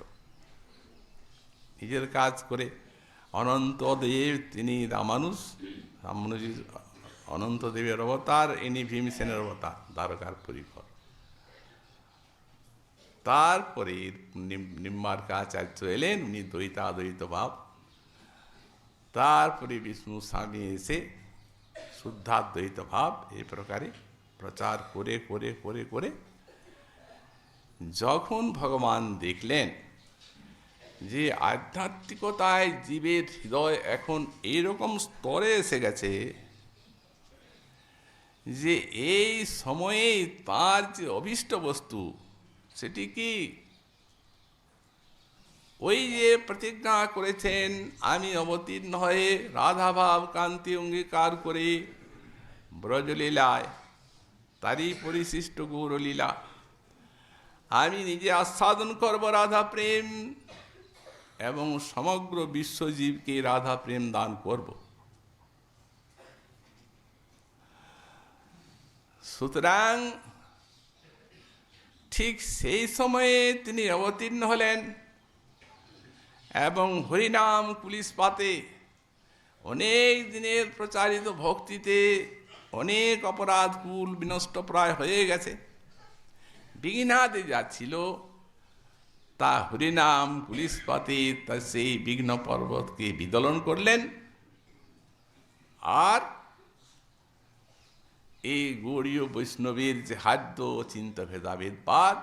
নিজের কাজ করে অনন্তদেব, তিনি রামানুজি অনন্তদেবের অবতার, ইনি ভীমসেনের অবতার, দ্বারকার পরিকর। তারপরে নিম্বার্কাচার্য এলেন, উনি দ্বৈতাদ্বৈত ভাব। তারপরে বিষ্ণু স্বামী এসে শুদ্ধাদ্বৈত ভাব এই প্রকারে প্রচার করে করে করে করে যখন ভগবান দেখলেন যে আধ্যাত্মিকতায় জীবের হৃদয় এখন এইরকম স্তরে এসে গেছে যে এই সময়ে তার যে অভীষ্ট বস্তু, সেটি কি ওই যে প্রতিজ্ঞা করেছেন, আমি অবতীর্ণ হয়ে রাধাভাব কান্তি অঙ্গীকার করে ব্রজলীলায়, তারই পরিশিষ্ট গৌরলীলা আমি নিজে আস্বাদন করব রাধা প্রেম, এবং সমগ্র বিশ্বজীবকে রাধা প্রেম দান করব। সুতরাং ঠিক সেই সময়ে তিনি অবতীর্ণ হলেন এবং হরিনাম কুলিশপাতে অনেক দিনের প্রচারিত ভক্তিতে অনেক অপরাধ কুল বিনষ্ট প্রায় হয়ে গেছে। বিঘ্নাতে যাচ্ছিল, তা হরিনাম কুলিশপাতে তা সেই বিঘ্ন পর্বতকে বিদলন করলেন। আর এই গৌড়ীয় বৈষ্ণবের যে হাদ্য অচিন্ত ভেদাভেদবাদ,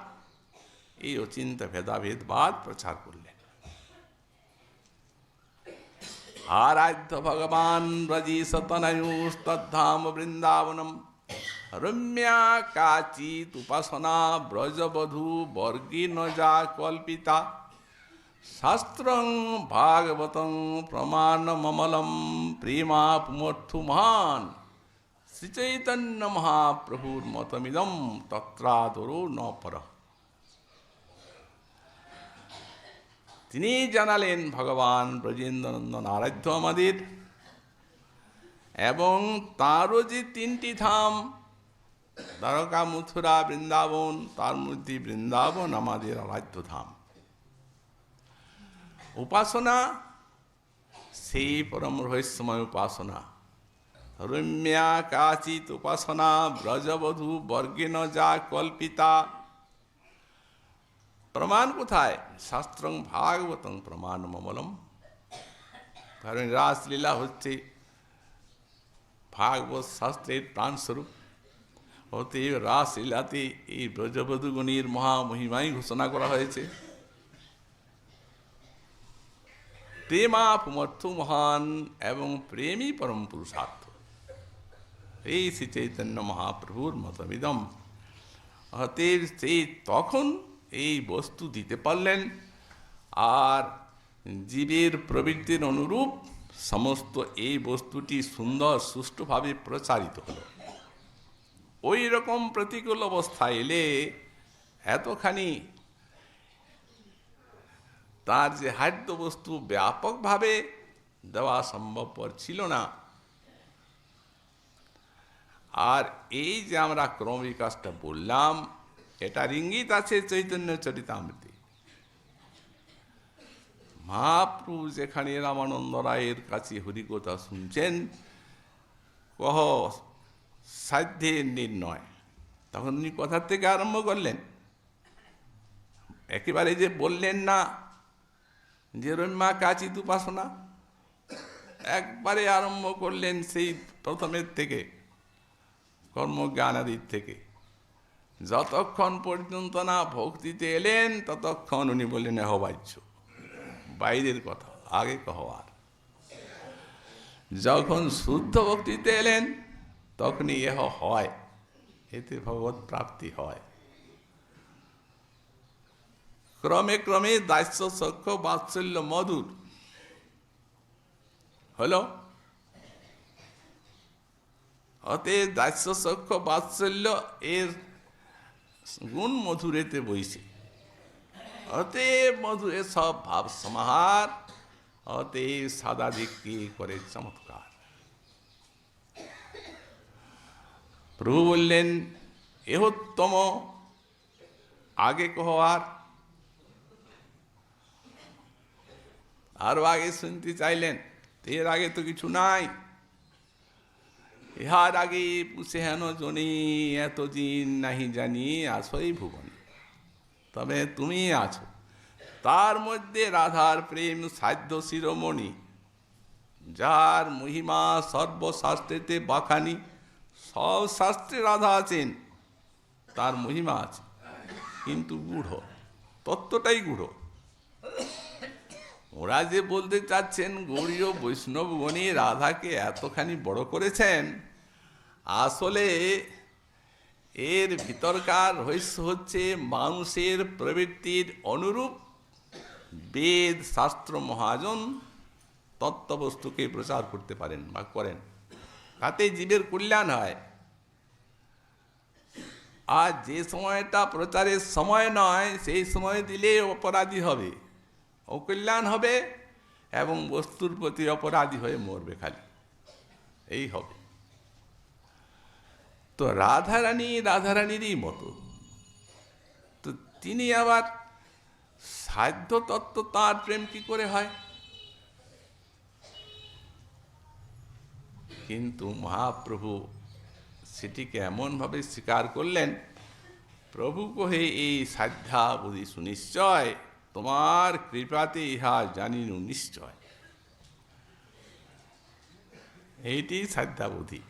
এই অচিন্ত ভেদাভেদবাদ প্রচার করলেন। আরাধ্য ভগবান ব্রজীশতনয়ুস্তদ্ধাম বৃন্দাবনম রম্যা কাচিত উপাসনা ব্রজবধূ বর্গীন যা কল্পিতা শাস্ত্রং ভাগবতং প্রমাণমমলম প্রেমাপুমর্থু মহান শ্রীচৈতন্য মহাপ্রভুর মতমিদম তত্রাদরো ন পরঃ। তিনি জানালেন ভগবান ব্রজেন্দ্রনন্দন আরাধ্য আমাদের, এবং তারও যে 3টি ধাম দ্বারকা, মথুরা, বৃন্দাবন, তার মধ্যে বৃন্দাবন আমাদের আরাধ্য ধাম। উপাসনা সেই পরম রহস্যময় উপাসনা, রম্যা কাচিত উপাসনা ব্রজবধূ বর্গেন যা কল্পিতা। প্রমাণ কোথায়? শাস্ত্রং ভাগবতং প্রমাণমমলম কারণ রাসলীলা হচ্ছে ভাগবত শাস্ত্রের প্রাণস্বরূপ। অতএব রাসলীলাতে এই ব্রজবধূগণের মহামহিমাই ঘোষণা করা হয়েছে। প্রেমাপুমর্থ মহান এবং প্রেমই পরম পুরুষার্থ, এই শ্রী চৈতন্য মহাপ্রভুর মতবিদম। অতএব সেই তখন এই বস্তু দিতে পারলেন, আর জীবের প্রবৃত্তির অনুরূপ সমস্ত এই বস্তুটি সুন্দর সুষ্ঠুভাবে প্রচারিত হলো। ওই রকম প্রতিকূল অবস্থা এলে এতখানি তার যে খাদ্য বস্তু ব্যাপকভাবে দেওয়া সম্ভবপর ছিল না। আর এই যে আমরা ক্রমবিকাশটা বললাম, এটার ইঙ্গিত আছে চৈতন্য চরিতামৃতে। মহাপ্রভু যেখানে রামানন্দ রায়ের কাছে হরিকথা শুনছেন, কহ সাধ্যের নির্ণয়, তখন উনি কথার থেকে আরম্ভ করলেন। একেবারে যে বললেন না যে রম্যা কাচিত উপাসনা, একবারে আরম্ভ করলেন সেই প্রথমের থেকে, কর্মজ্ঞানাদির থেকে। যতক্ষণ পর্যন্ত না ভক্তিতে এলেন ততক্ষণ উনি বললেন অবাহ্য, বাইরের কথা, আগে কহবার। যখন শুদ্ধ ভক্তিতে এলেন তখনই এহ হয়, এতে ভগবত প্রাপ্তি হয়। ক্রমে ক্রমে দাস্য সখ্য বাৎসল্য মধুর হলো। অতএব দাস্য সখ্য বাৎসল্য এর গুণ মধুরেতে বইছে। অতএব মধুরে সব ভাব সমাহার, অতএব সাদা দিকটি করে চমৎকার। প্রভু বললেন এহোত্তম, আগে কহবার, আরো আগে শুনতে চাইলেন। এর আগে তো কিছু নাই। ইহার আগে পুষে হেন জনি এতদিন নাহি জানি আসই ভুবন, তবে তুমি আছো। তার মধ্যে রাধার প্রেম সাধ্য শিরোমণি, যার মহিমা সর্বশাস্ত্রেতে বাখানি। সব শাস্ত্রে রাধা আছেন, তার মহিমা আছে, কিন্তু গূঢ়, তত্ত্বটাই গূঢ়। ওরা যে বলতে চাচ্ছেন গৌড়ীয় বৈষ্ণবগণী রাধাকে এতখানি বড় করেছেন, আসলে এর ভিতরকার রহস্য হচ্ছে মানুষের প্রবৃত্তির অনুরূপ বেদ শাস্ত্র মহাজন তত্ত্ববস্তুকে প্রচার করতে পারেন বা করেন, তাতে জীবের কল্যাণ হয়। আর যে সময়টা প্রচারের সময় নয়, সেই সময় দিলে অপরাধী হবে, অকল্যাণ হবে, এবং বস্তুর প্রতি অপরাধী হয়ে মরবে খালি, এই হবে। তো রাধারানীরই মতো, তো তিনি আবার সাধ্য তত্ত্ব, তাঁর প্রেম কি করে হয়? কিন্তু মহাপ্রভু সেটিকে এমনভাবে স্বীকার করলেন, প্রভু কহে এই সাধ্যা বুঝি সুনিশ্চয়, তোমার কৃপাতে ইহা জানিনু নিশ্চয়। এইটি সাধ্যাবধি।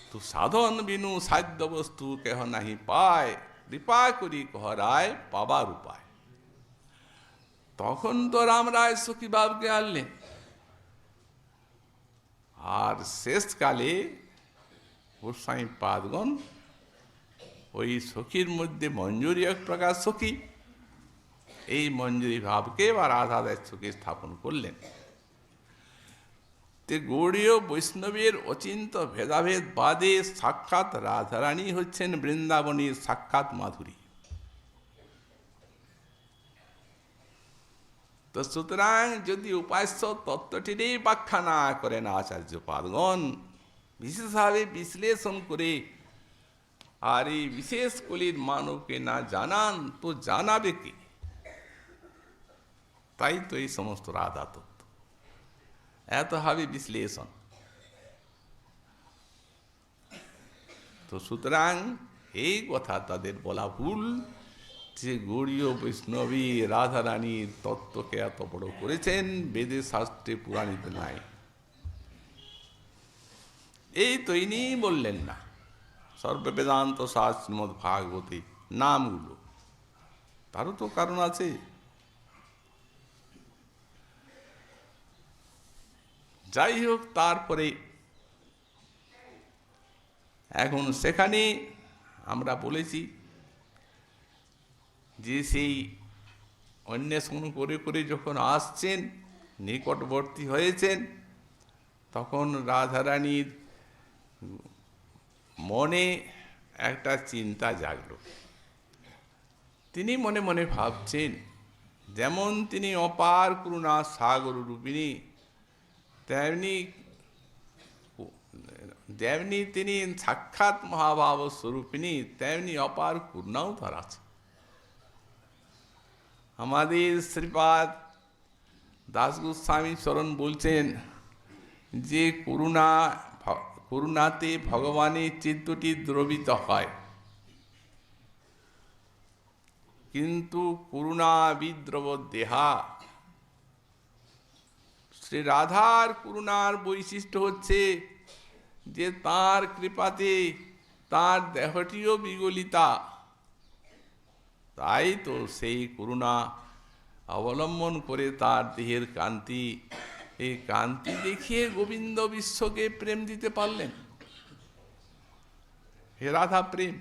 তো সাধন বিনু সাধ্য বস্তু কেহ নাহি পায়, কৃপা করি কহরায় পাবার উপায়। তখন তো রাম রায় সখী বাবকে আনলেন, আর শেষকালে গোস্বামী পাদগণ ওই সখীর মধ্যে মঞ্জুরি এক প্রকার সখী, এই মঞ্জুরি ভাবকে বা রাধা দাস্যকে স্থাপন করলেন। তে গৌড়ীয় বৈষ্ণবের অচিন্ত ভেদাভেদ বাদে সাক্ষাৎ রাধারানী হচ্ছেন বৃন্দাবনের সাক্ষাৎ মাধুরী। তো সুতরাং যদি উপাস্য তত্ত্বটিরই ব্যাখ্যা না করেন আচার্য পাদগণ, বিশেষভাবে বিশ্লেষণ করে, আর এই বিশেষ কলির মানবকে না জানান তো জানাবে কি? তাই তো এই সমস্ত রাধা তত্ত্ব এত হবে বিশ্লেষণ। তো সুতরাং এই কথা তাদের বলা ভুল যে গৌড়ীয় বৈষ্ণবী রাধারানীর তত্ত্বকে এত বড় করেছেন, বেদে শাস্ত্রে পুরাণীতে নাই। এই তো ইনিই বললেন না সর্ববেদান্ত শাস্ত্র শ্রীমদ ভাগবতী নামগুলো, তারও তো কারণ আছে। যাই হোক, তারপরে এখন সেখানে আমরা বলেছি যে সেই অন্বেষণ করে করে যখন আসছেন, নিকটবর্তী হয়েছেন, তখন রাধারানীর মনে একটা চিন্তা জাগলো। তিনি মনে মনে ভাবছেন, যেমন তিনি অপার করুণা সাগর রূপিণী, তেমনি তিনি সাক্ষাৎ মহাভাব স্বরূপিণী, তেমনি অপার করুণাও তার আছে। আমাদের শ্রীপাদ দাস গোস্বামী চরণ বলছেন যে করুণাতে ভগবানের চিত্তটি দ্রবিত হয়, কিন্তু করুণা বিদ্রব দেহা। শ্রী রাধার করুণার বৈশিষ্ট্য হচ্ছে যে তার কৃপাতে তার দেহটিও বিগলিতা। তাই তো সেই করুণা অবলম্বন করে তার দেহের কান্তি, এই কান্তি দেখিয়ে গোবিন্দ বিশ্বকে প্রেম দিতে পারলেন। হে রাধা প্রেম,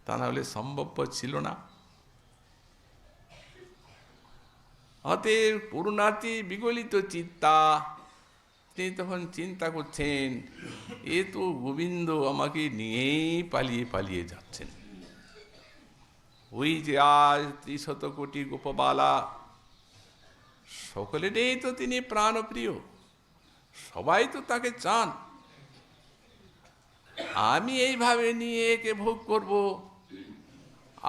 তা নাহলে সম্ভবপর ছিল না। অতএব করুণাতে বিগলিত চিত্তা, তিনি তখন চিন্তা করছেন, এ তো গোবিন্দ আমাকে নিয়েই পালিয়ে পালিয়ে যাচ্ছেন। ওই যে আজ ৩০০ কোটি গোপবালা, সকলেরই তো তিনি প্রাণপ্রিয়, সবাই তো তাকে চান। আমি এইভাবে নিয়ে একে ভোগ করব,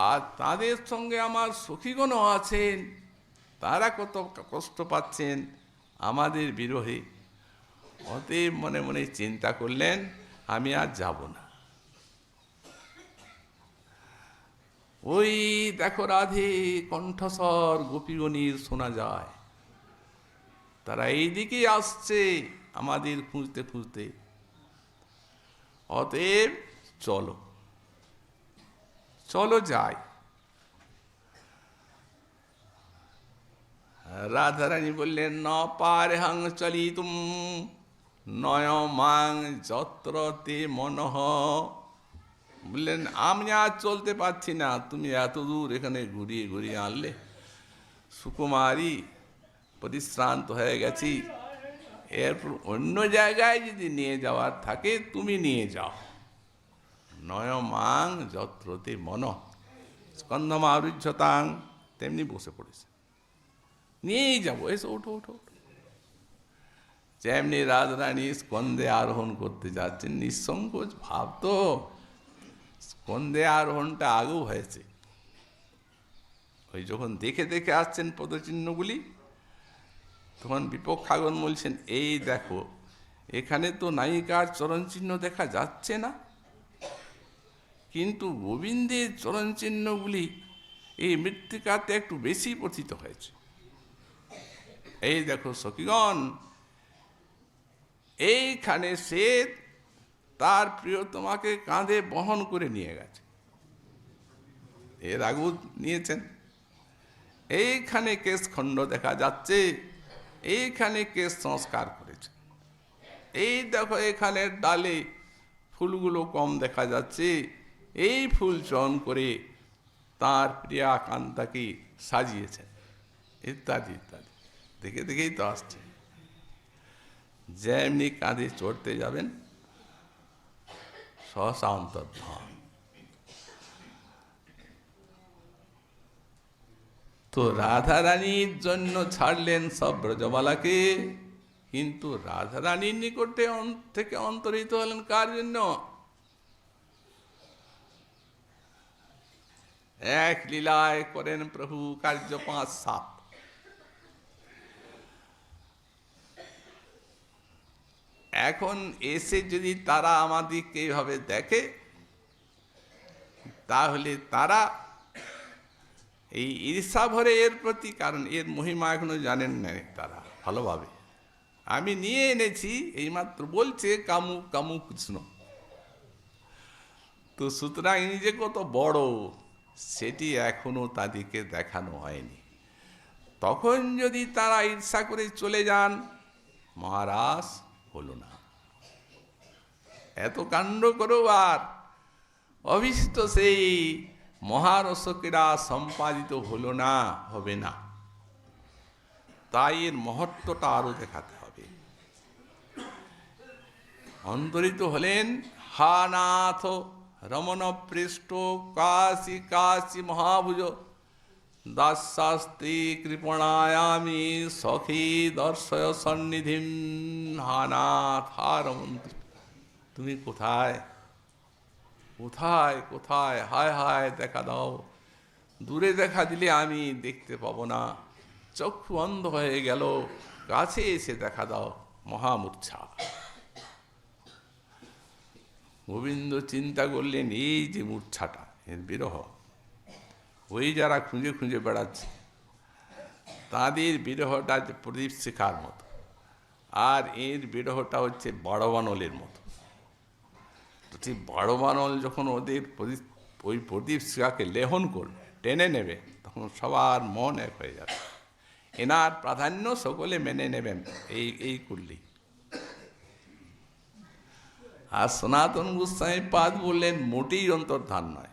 আর তাদের সঙ্গে আমার সখীগণও আছেন, তারা কত কষ্ট পাচ্ছেন আমাদের বিরহে। অতএব মনে মনে চিন্তা করলেন, আমি আর যাব না। ওই দেখো রাধে কণ্ঠস্বর গোপীগণীর শোনা যায়, তারা এইদিকে আসছে আমাদের খুঁজতে খুঁজতে। অতএব চলো চলো যাই। রাধারানী বললেন, ন পারে হাং চলিতুম নয় মাং যত্রতে মনঃ। বললেন, আমি আর চলতে পারছি না, তুমি এত দূর এখানে ঘুরিয়ে ঘুরিয়ে আনলে। সুকুমারী, পরিশ্রান্ত হয়ে গেছি, এরপর অন্য জায়গায় যদি নিয়ে যাওয়ার থাকে তুমি নিয়ে যাও। নয় মাং যত্রতে মন, স্কন্ধমারুহ্যতাং, তেমনি বসে পড়েছে, নিয়েই যাবো, এসো ওঠো ওঠো। যেমনি রাজরানী স্কন্ধে আরোহণ করতে যাচ্ছেন, নিঃসংকোচ ভাব তো। স্কন্ধে আরোহণটা আগেও হয়েছে, ওই যখন দেখে দেখে আসছেন পদচিহ্নগুলি, তখন বিপক্ষাগণ বলছেন, এই দেখো এখানে তো নায়িকার চরণচিহ্ন দেখা যাচ্ছে না, কিন্তু গোবিন্দের চরণচিহ্নগুলি এই মৃত্তিকাতে একটু বেশি পতিত হয়েছে। এই দেখো সখীগণ, এইখানে সে তার প্রিয়তমাকে কাঁধে বহন করে নিয়ে গেছে, এর আগেও নিয়েছেন। এইখানে কেশখণ্ড দেখা যাচ্ছে, এইখানে কেশ সংস্কার করেছে। এই দেখো এখানে ডালে ফুলগুলো কম দেখা যাচ্ছে, এই ফুল চয়ন করে তার প্রিয়া কান্তাকে সাজিয়েছেন, ইত্যাদি ইত্যাদি। দেখে দেখেই তো আসছে। যেমনি কাঁধে চড়তে যাবেন, সহসা অন্তর্ধান। তো রাধারানীর জন্য ছাড়লেন সব ব্রজবালাকে, কিন্তু রাধারানীর নিকটে থেকে অন্তরিত হলেন কার জন্য? এক লীলায় করেন প্রভু কার্য ৫-৭। এখন এসে যদি তারা আমাদেরকে এইভাবে দেখে, তাহলে তারা এই ঈর্ষা ভরে এর প্রতি, কারণ এর মহিমা এখনো জানেন না তারা ভালোভাবে। আমি নিয়ে এনেছি, এইমাত্র বলছে কামু কামু কৃষ্ণ। তো সুতরাং ইনি যে কত বড় সেটি এখনো তাদেরকে দেখানো হয়নি। তখন যদি তারা ঈর্ষা করে চলে যান, মহারাজ হলো না, এত কাণ্ড করো আর অভীষ্ট সেই মহারসকেরা সম্পাদিত হলো না, হবে না। তাই এর মহত্বটা আরো দেখাতে হবে। অন্তরিত হলেন হা নাথ রমণ পৃষ্ঠ কাশী কাশী মহাভুজ দাসাস্তি কৃপণায়ামি সখী দর্শয় সন্নিধিম। হা নাথ, হা রমণ, তুমি কোথায় কোথায় কোথায়? হায় হায়, দেখা দাও। দূরে দেখা দিলে আমি দেখতে পাবো না, চক্ষু অন্ধ হয়ে গেল, কাছে এসে দেখা দাও। মহামূর্ছা। গোবিন্দ চিন্তা করলেন, এই যে মূর্ছাটা, এর বিরহ, ওই যারা খুঁজে খুঁজে বেড়াচ্ছে তাদের বিরহটা যে প্রদীপ শিখার মতো, আর এর বিরহটা হচ্ছে বড়বানলের মতো। তো ঠিক বড়বানল যখন ওদের ওই প্রদীপ শিখাকে লেহন করবে, টেনে নেবে, তখন সবার মন এক হয়ে যাবে। এনার প্রাধান্য সকলে মেনে নেবেন এই করলেই। আর সনাতন গোস্বামী পাদ বললেন, মোটেই অন্তর্ধান নয়,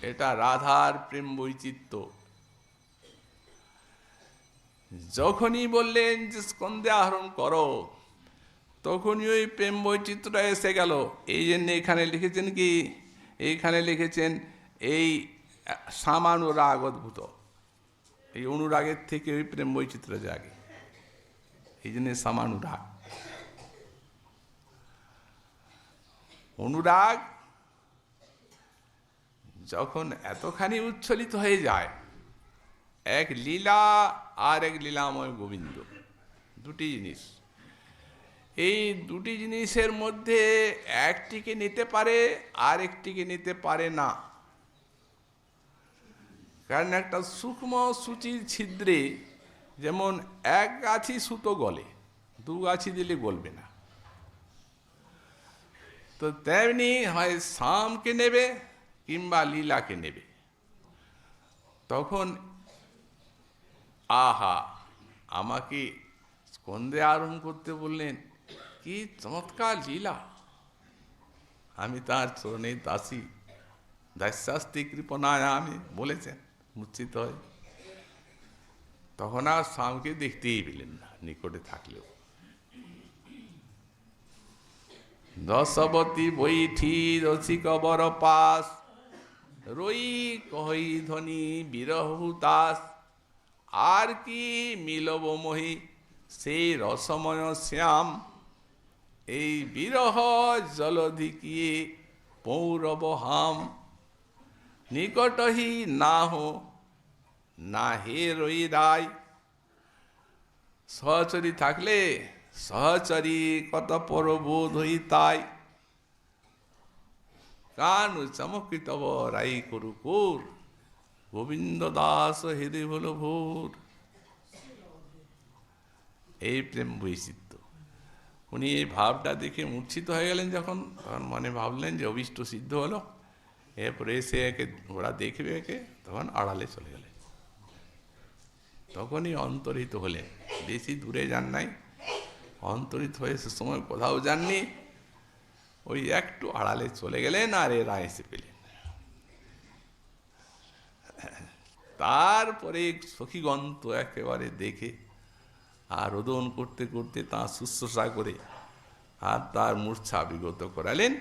এটা রাধার প্রেম বৈচিত্র্য। যখনই বললেন যে স্কন্ধে আহরণ করো, তখনই ওই প্রেম বৈচিত্র্যটা এসে গেল। এই জন্য এখানে লিখেছেন কি, এইখানে লিখেছেন এই সামানুরাগ অদ্ভুত, এই অনুরাগের থেকে ওই প্রেম বৈচিত্র্য জাগে, এই জন্য সামানুরাগ। অনুরাগ যখন এতখানি উচ্ছ্বলিত হয়ে যায়, এক লীলা আর এক লীলাময় গোবিন্দ, দুটি জিনিস, এই দুটি জিনিসের মধ্যে একটিকে নিতে পারে আর একটিকে নিতে পারে না। কারণ একটা সূক্ষ্ম সূচির ছিদ্রে যেমন এক গাছি সুতো গলে, দু গাছি দিলে গলবে না, তো তেমনি হয় শ্যামকে নেবে কিংবা লীলাকে নেবে। তখন আহা, আমাকে স্কন্ধে আরোহণ করতে বললেন, কি চমৎকার লীলা, আমি তার চরণে দাসী, দাস্যাস্তি কৃপণায় আমি বলেছেন, মূর্ছিত হয়। তখন আর স্বামীকে দেখতেই পেলেন না, নিকটে থাকলেও। দশবতী বৈঠি রসিক বর পাশ, রই কহই ধ্বনি বিরহুতাস। আর কি মিলব মহি সেই রসময় শ্যাম, এই বিরহ জলধিকিয়ে পৌরব হাম। নিকটহি না হো না হে রই রায়, সহচরী থাকলে সহচরী কত পরবোধ হই তাই। কানু চমকিত রাই করু কুর, গোবিন্দ দাস হৃদয় হল ভোর। এই প্রেম বৈচিত্র্য। উনি এই ভাবটা দেখে মূর্ছিত হয়ে গেলেন যখন, তখন মনে ভাবলেন যে অভীষ্ট সিদ্ধ হলো। এরপরে এসে একে ওরা দেখবে, একে তখন আড়ালে চলে গেলেন। তখনই অন্তরিত হলেন, বেশি দূরে যান নাই, অন্তরিত হয়ে সে সময় কোথাও যাননি, ওই একটু আড়ালে চলে গেলেন, আর এরা এসে পেলেন। তারপরে সখীগণ তো একেবারে দেখে আর রোদন করতে করতে তাঁর শুশ্রূষা করে আর তার মূর্ছা বিগত করালেন।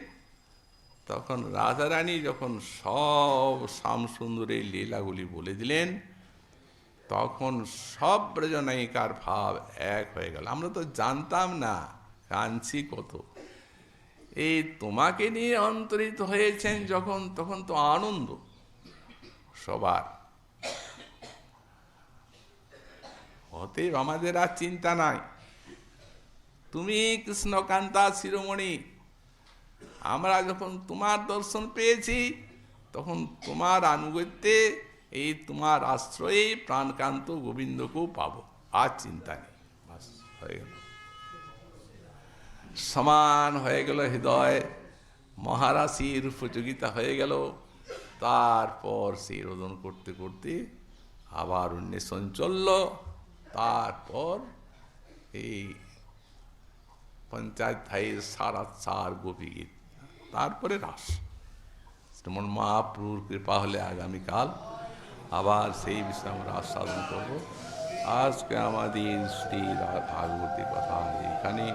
তখন রাধারানী যখন সব শ্যামসুন্দরের লীলাগুলি বলে দিলেন, তখন সব ব্রজনায়িকার ভাব এক হয়ে গেল। আমরা তো জানতাম না, কাঁদছি কত। এই তোমাকে নিয়ে অন্তরিত হয়েছেন যখন, তখন তো আনন্দ সবার। অতএব আমাদের আর চিন্তা নাই, তুমি কৃষ্ণকান্তা শিরোমণি, আমরা যখন তোমার দর্শন পেয়েছি তখন তোমার আনুগত্যে এই তোমার আশ্রয়ে প্রাণকান্ত গোবিন্দকেও পাবো, আর চিন্তা নেই। বাস হয়ে গেল, সমান হয়ে গেল হৃদয়, মহারাশির উপযোগিতা হয়ে গেল। তারপর সেই রোদন করতে করতে আবার উন্মেষণ চলল। তারপর এই পঞ্চায়েত ভাইয়ের সার গোপী গীত, তারপরে রাস। যেমন মহাপ্রভুর কৃপা হলে আগামীকাল আবার সেই বিষয়ে আমরা আস্বাদন করব। আজকে আমাদের শ্রী ভাগবতী কথা এখানেই